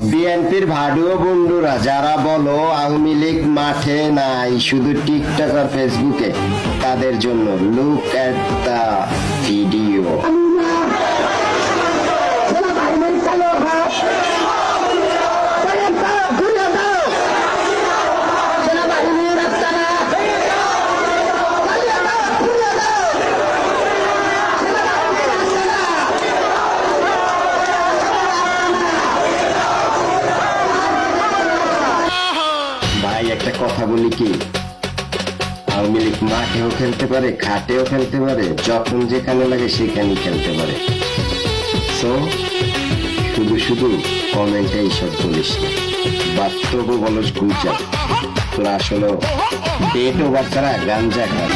বিএনপির ভাডুও বন্ধুরা যারা বলো আওয়ামী লীগ মাঠে নাই শুধু টিকটক আর ফেসবুকে, তাদের জন্য লুক এট দ্য ভিডিও। ভাই একটা কথা বলি কি, আওয়ামী লীগ মাঠেও খেলতে পারে, খাটেও খেলতে পারে, যখন যেখানে লাগে সেখানেই খেলতে পারে। সো শুধু শুধু কমেন্টে এইসব বলিস না, বাস্তব বলস গুজব। তোরা আসলে ডেট ওভার ছাড়া গাঞ্জা খাস।